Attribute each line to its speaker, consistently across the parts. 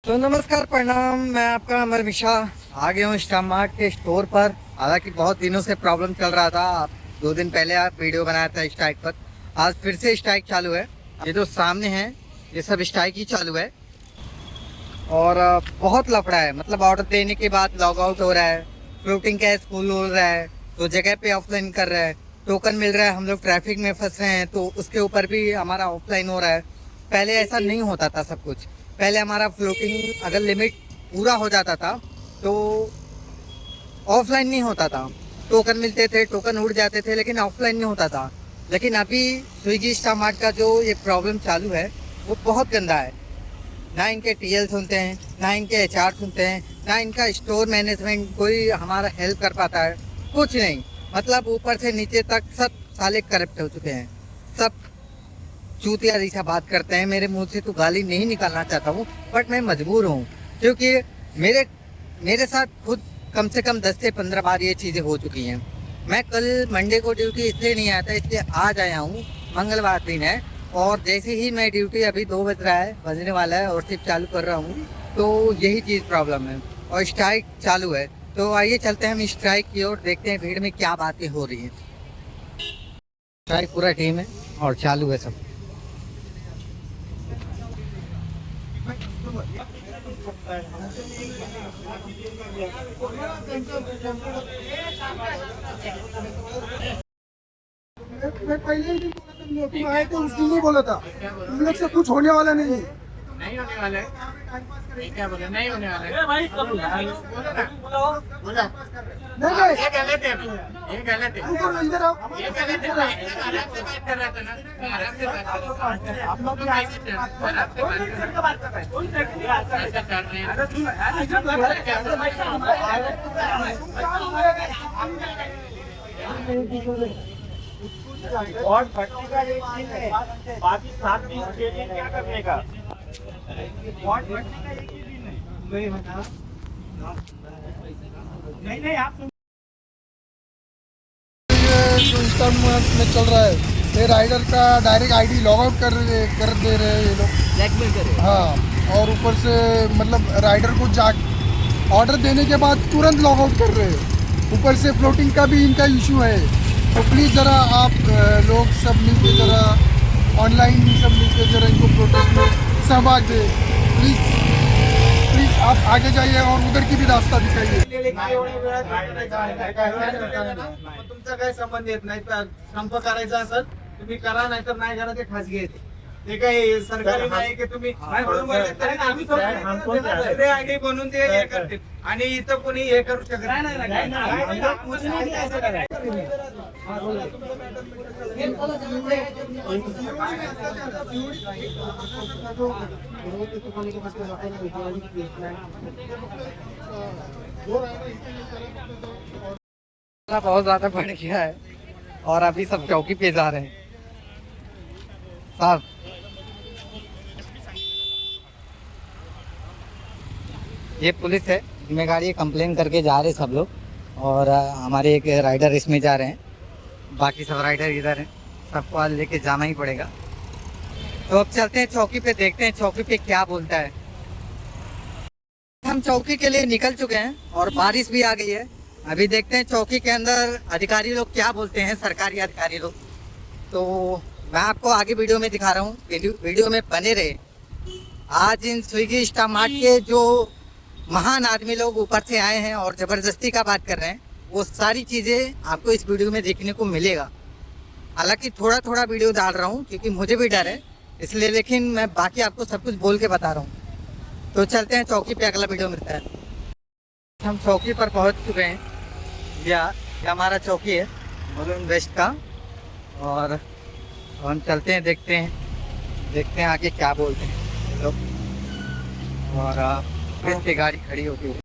Speaker 1: तो नमस्कार प्रणाम, मैं आपका अमर मिश्रा आ गया हूँ स्टार मार्ट के स्टोर पर। हालांकि बहुत दिनों से प्रॉब्लम चल रहा था। 2 दिन पहले आप वीडियो बनाया था स्ट्राइक पर। आज फिर से स्ट्राइक चालू है। ये जो सामने है ये सब स्ट्राइक ही चालू है और बहुत लफड़ा है। मतलब ऑर्डर देने के बाद लॉग आउट हो रहा है, फ्लोटिंग कैश फुल हो रहा है तो जगह पे ऑफलाइन कर रहा है, टोकन मिल रहा है, हम लोग ट्रैफिक में फंस रहे हैं तो उसके ऊपर भी हमारा ऑफलाइन हो रहा है। पहले ऐसा नहीं होता था सब कुछ। पहले हमारा फ्लोटिंग अगर लिमिट पूरा हो जाता था तो ऑफलाइन नहीं होता था, टोकन मिलते थे, टोकन उड़ जाते थे, लेकिन ऑफलाइन नहीं होता था। लेकिन अभी स्विगी स्टारमार्ट का जो ये प्रॉब्लम चालू है वो बहुत गंदा है। ना इनके टीएल सुनते हैं, ना इनके एचआर सुनते हैं, ना इनका स्टोर मैनेजमेंट कोई हमारा हेल्प कर पाता है, कुछ नहीं। मतलब ऊपर से नीचे तक सब साले करप्ट हो चुके हैं। सब चूतिया जैसा बात करते हैं। मेरे मुंह से तो गाली नहीं निकालना चाहता हूँ बट मैं मजबूर हूँ, क्योंकि मेरे साथ खुद कम से कम 10 से 15 बार ये चीज़ें हो चुकी हैं। मैं कल मंडे को ड्यूटी इसलिए नहीं आया था, इसलिए आज आया हूँ। मंगलवार दिन है और जैसे ही मैं ड्यूटी, अभी 2 बज रहा है, बजने वाला है और शिफ्ट चालू कर रहा हूँ, तो यही चीज़ प्रॉब्लम है और स्ट्राइक चालू है। तो आइए चलते हैं हम स्ट्राइक की ओर, देखते हैं भीड़ में क्या बातें हो रही हैं। स्ट्राइक पूरा टीम है और चालू है सब।
Speaker 2: मैं पहले ही नहीं बोला था, तुम आए थे उस दिन नहीं बोला था। तुम लोग से कुछ होने वाला नहीं है।
Speaker 3: नहीं होने वाला है। क्या बोले? नहीं होने वाला है।
Speaker 2: भाई
Speaker 3: बोलो ना। बोला।
Speaker 2: नहीं नहीं
Speaker 3: ये गलत है। ये गलत है।
Speaker 2: तुमको अंदर आओ।
Speaker 3: ये गलत है। आराम से बात कर रहा था ना। आराम से बात कर रहा था। आप लोग भी आराम से बात कर रहे हैं। ऐसा कर रहे हैं।
Speaker 4: और भट्टी का एक दिन है, बाकी 7 दिन के लिए क्या करने का? और भट्टी का एक ही दिन है। नहीं आप
Speaker 2: जो इंस्टॉलमेंट में चल रहा है, ये राइडर का डायरेक्ट आईडी लॉग आउट कर दे रहे हैं ये लोग, ब्लैकमेल कर रहे हैं। हाँ, और ऊपर से मतलब राइडर को ऑर्डर देने के बाद तुरंत लॉग आउट कर रहे हैं। ऊपर से फ्लोटिंग का भी इनका इशू है। तो प्लीज़ ज़रा आप लोग सब मिलके ज़रा ऑनलाइन सब मिलके ज़रा इनको प्रोटेक्ट में सहभाग दें। प्लीज़ आप आगे जाइए और उधर की भी रास्ता दिखाइए।
Speaker 4: तुमचा काही संबंध येत नाही, तर संप करायचा असेल तुम्ही करा, नाही तर नाही करा, ते खासगी आहे. ते काही सरकारी नाही की तुम्ही म्हणून बोलले तरी आम्ही ते आयडी बनवून ते हे करतील आणि इथं कोणी हे करू शकत नाही.
Speaker 1: बहुत ज्यादा बढ़ गया है और अभी सब चौकी पे जा रहे हैं साहब। ये पुलिस है, जिम्मेदारी कंप्लेन करके जा रहे सब लोग और हमारे एक राइडर इसमें जा रहे हैं, बाकी सब राइडर इधर हैं। सबको आज लेके जाना ही पड़ेगा। तो अब चलते हैं चौकी पे, देखते हैं चौकी पे क्या बोलता है। हम चौकी के लिए निकल चुके हैं और बारिश भी आ गई है। अभी देखते हैं चौकी के अंदर अधिकारी लोग क्या बोलते हैं, सरकारी अधिकारी लोग। तो मैं आपको आगे वीडियो में दिखा रहा हूँ, वीडियो में बने रहे। आज इन स्विगी स्टारमार्ट के जो महान आदमी लोग ऊपर से आए हैं और ज़बरदस्ती का बात कर रहे हैं, वो सारी चीज़ें आपको इस वीडियो में देखने को मिलेगा। हालांकि थोड़ा थोड़ा वीडियो डाल रहा हूँ क्योंकि मुझे भी डर है इसलिए, लेकिन मैं बाकी आपको सब कुछ बोल के बता रहा हूँ। तो चलते हैं चौकी पे, अगला वीडियो मिलता है। हम चौकी पर पहुँच चुके हैं। ये हमारा चौकी है मुलुंड वेस्ट का और हम चलते हैं, देखते हैं आगे क्या बोलते हैं लोग। और फिर से गाड़ी खड़ी होती है।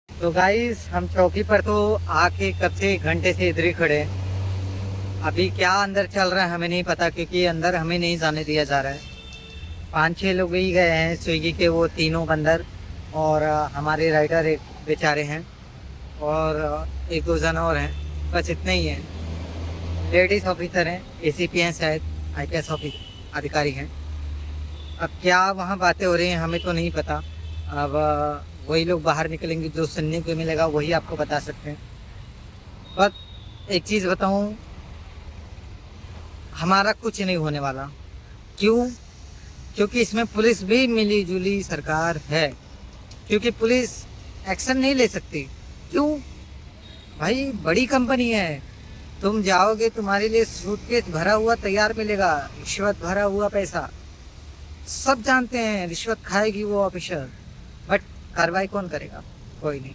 Speaker 1: तो गाइस हम चौकी पर तो आके कब से 1 घंटे से इधर ही खड़े हैं। अभी क्या अंदर चल रहा है हमें नहीं पता, क्योंकि अंदर हमें नहीं जाने दिया जा रहा है। 5-6 लोग ही गए हैं स्विगी के, वो तीनों बंदर और हमारे राइडर एक बेचारे हैं और 1-2 जन और हैं, बस इतने ही हैं। लेडीज़ ऑफिसर हैं, एसीपी हैं, शायद IPS अधिकारी हैं। अब क्या वहाँ बातें हो रही हैं हमें तो नहीं पता। अब वही लोग बाहर निकलेंगे, जो सुनने को मिलेगा वही आपको बता सकते हैं। पर एक चीज़ बताऊं, हमारा कुछ नहीं होने वाला। क्यों? क्योंकि इसमें पुलिस भी मिली जुली सरकार है, क्योंकि पुलिस एक्शन नहीं ले सकती। क्यों भाई? बड़ी कंपनी है, तुम जाओगे तुम्हारे लिए सूटकेस भरा हुआ तैयार मिलेगा, रिश्वत भरा हुआ पैसा, सब जानते हैं रिश्वत खाएगी वो ऑफिसर, बट कार्रवाई कौन करेगा? कोई नहीं।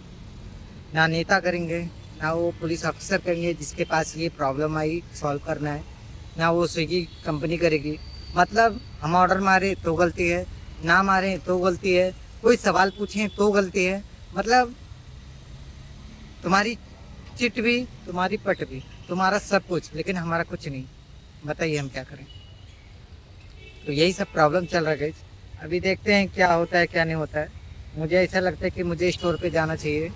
Speaker 1: ना नेता करेंगे, ना वो पुलिस ऑफिसर करेंगे जिसके पास ये प्रॉब्लम आई सॉल्व करना है, ना वो स्विगी कंपनी करेगी। मतलब हम ऑर्डर मारे तो गलती है, ना मारे तो गलती है, कोई सवाल पूछें तो गलती है। मतलब तुम्हारी चिट भी, तुम्हारी पट भी, तुम्हारा सब कुछ, लेकिन हमारा कुछ नहीं। बताइए हम क्या करें? तो यही सब प्रॉब्लम चल रहा है। अभी देखते हैं क्या होता है क्या नहीं होता है। मुझे ऐसा लगता है कि मुझे स्टोर पे जाना चाहिए।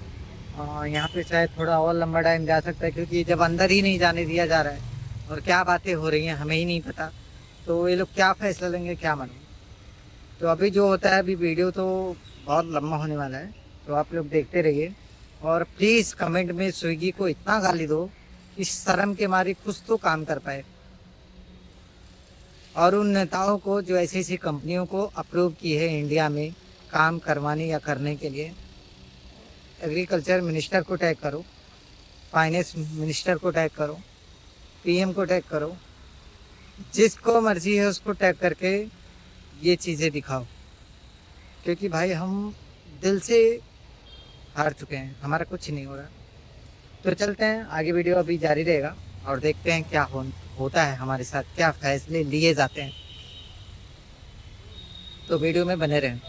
Speaker 1: यहाँ पे शायद थोड़ा और लंबा टाइम जा सकता है, क्योंकि जब अंदर ही नहीं जाने दिया जा रहा है और क्या बातें हो रही हैं हमें ही नहीं पता, तो ये लोग क्या फैसला लेंगे क्या मालूम। तो अभी जो होता है, अभी वीडियो तो बहुत लंबा होने वाला है, तो आप लोग देखते रहिए। और प्लीज़ कमेंट में स्विगी को इतना गाली दो कि शर्म के मारे कुछ तो काम कर पाए, और उन नेताओं को जो ऐसी ऐसी कंपनियों को अप्रूव की है इंडिया में काम करवाने या करने के लिए, एग्रीकल्चर मिनिस्टर को टैग करो, फाइनेंस मिनिस्टर को टैग करो, पीएम को टैग करो, जिसको मर्जी है उसको टैग करके ये चीज़ें दिखाओ। क्योंकि भाई हम दिल से हार चुके हैं, हमारा कुछ नहीं हो रहा। तो चलते हैं आगे, वीडियो अभी जारी रहेगा और देखते हैं क्या होता है हमारे साथ, क्या फैसले लिए जाते हैं। तो वीडियो में बने रहें।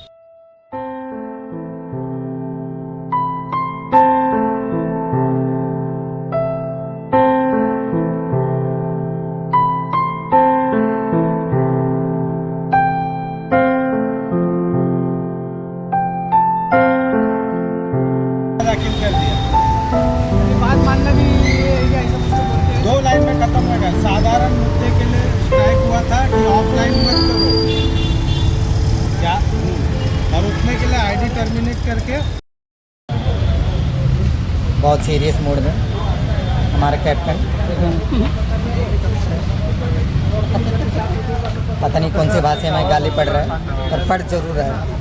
Speaker 4: दाखिल कर दिया,
Speaker 2: बात मानना भी ऐसा कुछ तो बोलते हैं।
Speaker 4: 2 लाइन में खत्म होगा। साधारण मुद्दे के लिए स्ट्राइक हुआ था कि ऑफलाइन मत करो क्या, और उठने के लिए आईडी टर्मिनेट करके।
Speaker 1: बहुत सीरियस मूड में हमारा कैप्टन, पता नहीं कौन सी भाषा में गाली पड़ रहा है, पर पढ़ जरूर रहा है।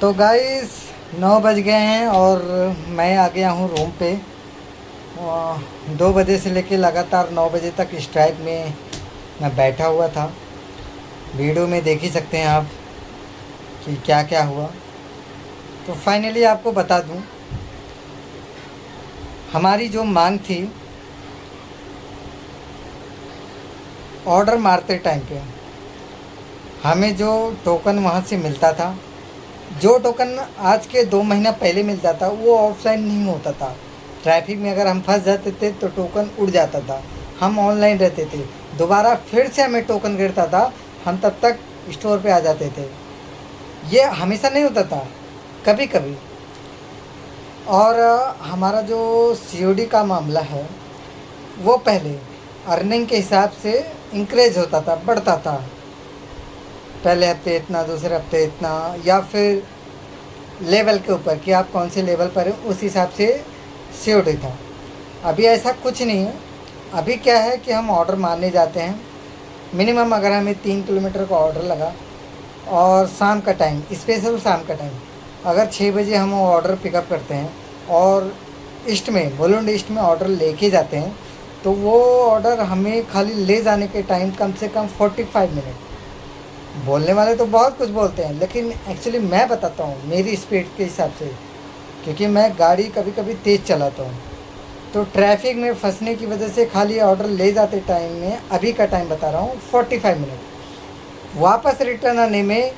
Speaker 1: तो गाइस 9 बज गए हैं और मैं आ गया हूँ रूम पे। 2 बजे से लेके लगातार 9 बजे तक स्ट्राइक में मैं बैठा हुआ था। वीडियो में देख ही सकते हैं आप कि क्या क्या हुआ। तो फाइनली आपको बता दूं, हमारी जो मांग थी ऑर्डर मारते टाइम पे हमें जो टोकन वहाँ से मिलता था, जो टोकन आज के 2 महीना पहले मिल जाता वो ऑफलाइन नहीं होता था। ट्रैफिक में अगर हम फंस जाते थे तो टोकन उड़ जाता था, हम ऑनलाइन रहते थे, दोबारा फिर से हमें टोकन गिरता था, हम तब तक स्टोर पे आ जाते थे। ये हमेशा नहीं होता था, कभी कभी। और हमारा जो COD का मामला है वो पहले अर्निंग के हिसाब से इंक्रीज होता था, बढ़ता था। पहले हफ्ते इतना, दूसरे हफ्ते इतना, या फिर लेवल के ऊपर कि आप कौन से लेवल पर हैं उस हिसाब से COD था। अभी ऐसा कुछ नहीं है। अभी क्या है कि हम ऑर्डर मारने जाते हैं, मिनिमम अगर हमें 3 किलोमीटर का ऑर्डर लगा और शाम का टाइम, स्पेशल शाम का टाइम, अगर 6 बजे हम वो ऑर्डर पिकअप करते हैं और ईस्ट में, बोलुंड ईस्ट में ऑर्डर लेके जाते हैं, तो वो ऑर्डर हमें खाली ले जाने के टाइम कम से कम 45 मिनट। बोलने वाले तो बहुत कुछ बोलते हैं, लेकिन एक्चुअली मैं बताता हूँ मेरी स्पीड के हिसाब से, क्योंकि मैं गाड़ी कभी कभी तेज़ चलाता हूँ। तो ट्रैफिक में फंसने की वजह से खाली ऑर्डर ले जाते टाइम में, अभी का टाइम बता रहा हूँ, 45 मिनट। वापस रिटर्न आने में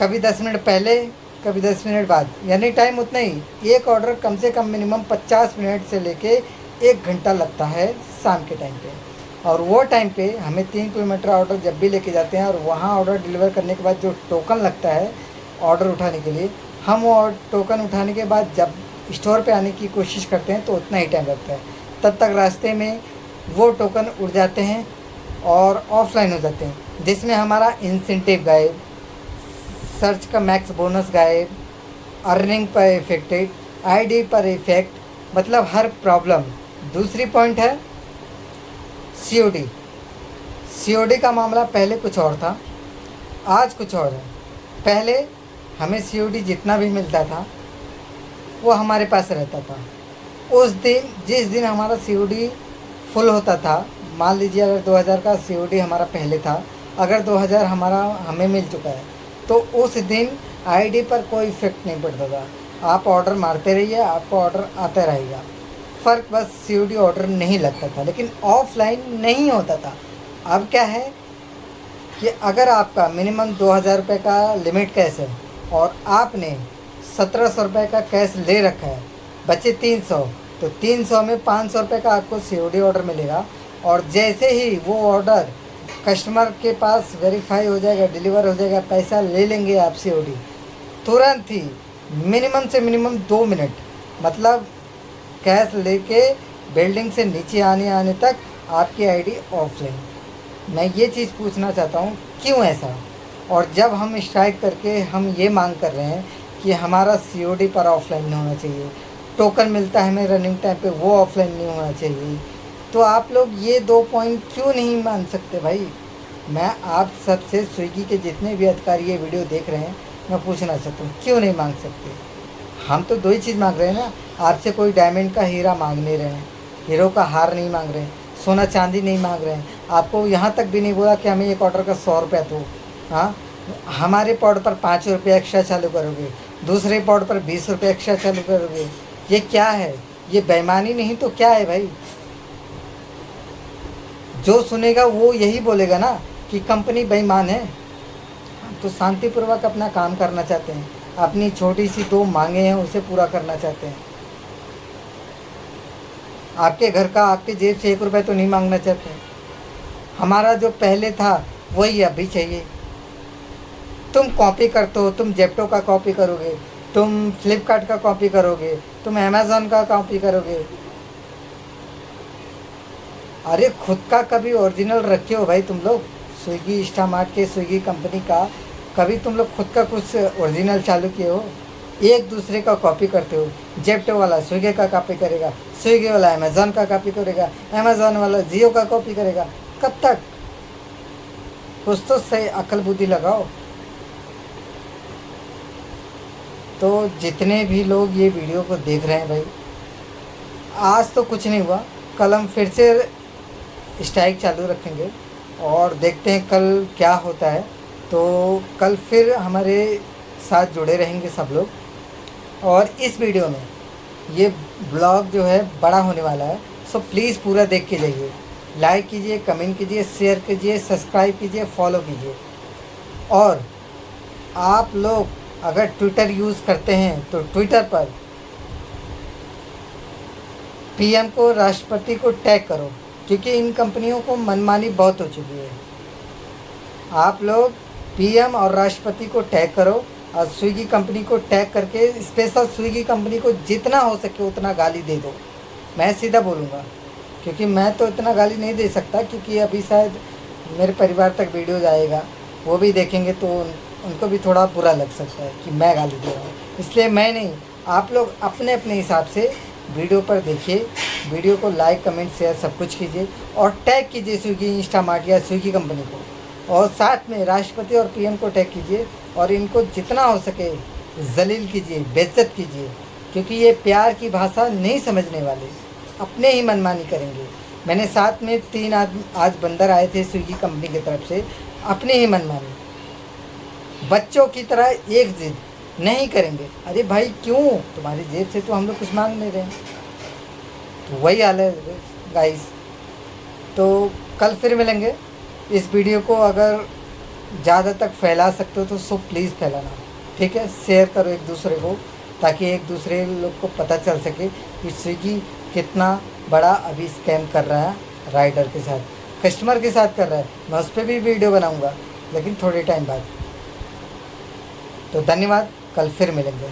Speaker 1: कभी 10 मिनट पहले, कभी 10 मिनट बाद, यानी टाइम उतना ही। एक ऑर्डर कम से कम मिनिमम 50 मिनट से लेके 1 घंटा लगता है शाम के टाइम पे। और वो टाइम पे हमें 3 किलोमीटर ऑर्डर जब भी लेके जाते हैं और वहाँ ऑर्डर डिलीवर करने के बाद जो टोकन लगता है ऑर्डर उठाने के लिए, हम वो टोकन उठाने के बाद जब स्टोर पे आने की कोशिश करते हैं तो उतना ही टाइम लगता है। तब तक रास्ते में वो टोकन उड़ जाते हैं और ऑफलाइन हो जाते हैं, जिसमें हमारा इंसेंटिव गायब, सर्च का मैक्स बोनस गायब, अर्निंग पर इफेक्टेड, आईडी पर इफेक्ट, मतलब हर प्रॉब्लम। दूसरी पॉइंट है सीओडी का मामला पहले कुछ और था, आज कुछ और है। पहले हमें सीओडी जितना भी मिलता था वो हमारे पास रहता था। उस दिन जिस दिन हमारा सीओडी फुल होता था, मान लीजिए अगर 2000 का सीओडी हमारा पहले था, अगर 2000 हमें मिल चुका है तो उस दिन आईडी पर कोई इफेक्ट नहीं पड़ता था। आप ऑर्डर मारते रहिए, आपका ऑर्डर आता रहेगा। फ़र्क बस सीओडी ऑर्डर नहीं लगता था, लेकिन ऑफलाइन नहीं होता था। अब क्या है कि अगर आपका मिनिमम 2000 रुपये का लिमिट कैश है और आपने 1700 रुपये का कैश ले रखा है, बचे 300, तो 300 में 500 रुपये का आपको सीओडी ऑर्डर मिलेगा। और जैसे ही वो ऑर्डर कस्टमर के पास वेरीफाई हो जाएगा, डिलीवर हो जाएगा, पैसा ले लेंगे आप सीओडी, तुरंत ही मिनिमम से मिनिमम 2 मिनट, मतलब कैश लेके बिल्डिंग से नीचे आने तक आपकी आईडी ऑफलाइन। मैं ये चीज़ पूछना चाहता हूँ क्यों ऐसा। और जब हम स्ट्राइक करके हम ये मांग कर रहे हैं कि हमारा सीओडी पर ऑफलाइन नहीं होना चाहिए, टोकन मिलता है हमें रनिंग टाइम पे, वो ऑफलाइन नहीं होना चाहिए, तो आप लोग ये 2 पॉइंट क्यों नहीं मान सकते भाई। मैं आप सबसे, स्विगी के जितने भी अधिकारी ये वीडियो देख रहे हैं, मैं पूछना चाहता हूँ क्यों नहीं मांग सकते। हम तो 2 ही चीज़ मांग रहे हैं ना, आपसे कोई डायमंड का हीरा मांग नहीं रहे हैं, हीरो का हार नहीं मांग रहे हैं, सोना चांदी नहीं मांग रहे हैं। आपको यहाँ तक भी नहीं बोला कि हमें एक ऑर्डर का 100 रुपया दो। हाँ, हमारे पॉड पर 5 रुपये एक्स्ट्रा चालू करोगे, दूसरे पॉड पर 20 रुपये एक्स्ट्रा चालू करोगे। ये क्या है? ये बेईमानी नहीं तो क्या है भाई। जो सुनेगा वो यही बोलेगा ना कि कंपनी बेईमान है। तो शांतिपूर्वक अपना काम करना चाहते हैं, अपनी छोटी सी 2 मांगे हैं उसे पूरा करना चाहते हैं। आपके घर का, आपके जेब से 1 रुपये तो नहीं मांगना चाहते हैं। हमारा जो पहले था वही अभी चाहिए। तुम कॉपी करते हो, तुम जेप्टो का कॉपी करोगे, तुम फ्लिपकार्ट का कॉपी करोगे, तुम अमेज़ॉन का कॉपी करोगे। अरे खुद का कभी ओरिजिनल रखे हो भाई तुम लोग। स्विगी, इंस्टामार्ट के, स्विगी कंपनी का कभी तुम लोग खुद का कुछ ओरिजिनल चालू किए हो? एक दूसरे का कॉपी करते हो। जेप्टो वाला स्विगी का कॉपी करेगा, स्विगी वाला अमेज़ॉन का कॉपी करेगा, अमेज़ॉन वाला जियो का कॉपी करेगा। कब तक? कुछ तो सही अकल बुद्धि लगाओ। तो जितने भी लोग ये वीडियो को देख रहे हैं भाई, आज तो कुछ नहीं हुआ, कल हम फिर से स्ट्राइक चालू रखेंगे और देखते हैं कल क्या होता है। तो कल फिर हमारे साथ जुड़े रहेंगे सब लोग। और इस वीडियो में ये ब्लॉग जो है बड़ा होने वाला है, सो प्लीज़ पूरा देख के जाइए। लाइक कीजिए, कमेंट कीजिए, शेयर कीजिए, सब्सक्राइब कीजिए, फॉलो कीजिए। और आप लोग अगर ट्विटर यूज़ करते हैं तो ट्विटर पर पीएम को, राष्ट्रपति को टैग करो, क्योंकि इन कंपनियों को मनमानी बहुत हो चुकी है। आप लोग पीएम और राष्ट्रपति को टैग करो और स्विगी कंपनी को टैग करके स्पेशल स्विगी कंपनी को जितना हो सके उतना गाली दे दो। मैं सीधा बोलूँगा, क्योंकि मैं तो इतना गाली नहीं दे सकता, क्योंकि अभी शायद मेरे परिवार तक वीडियो जाएगा, वो भी देखेंगे तो उनको भी थोड़ा बुरा लग सकता है कि मैं गाली दे रहा हूँ। इसलिए मैं नहीं, आप लोग अपने अपने हिसाब से वीडियो पर देखिए, वीडियो को लाइक, कमेंट, शेयर सब कुछ कीजिए और टैग कीजिए स्विगी, इंस्टामार्ट या स्विगी कंपनी को, और साथ में राष्ट्रपति और पीएम को टैग कीजिए और इनको जितना हो सके जलील कीजिए, बेइज्जत कीजिए, क्योंकि ये प्यार की भाषा नहीं समझने वाले, अपने ही मनमानी करेंगे। मैंने साथ में 3 आज बंदर आए थे स्विगी कंपनी की तरफ से, अपने ही मनमानी, बच्चों की तरह एक जिद नहीं करेंगे। अरे भाई क्यों? तुम्हारी जेब से तो हम लोग कुछ मांग नहीं रहे हैं। तो वही हाल है गाइस। तो कल फिर मिलेंगे। इस वीडियो को अगर ज़्यादा तक फैला सकते हो तो सो प्लीज़ फैलाना, ठीक है? शेयर करो एक दूसरे को, ताकि एक दूसरे लोग को पता चल सके कि स्विगी कितना बड़ा अभी स्कैम कर रहा है राइडर के साथ, कस्टमर के साथ कर रहा है। मैं उस पर भी वीडियो बनाऊंगा, लेकिन थोड़े टाइम बाद। तो धन्यवाद, कल फिर मिलेंगे।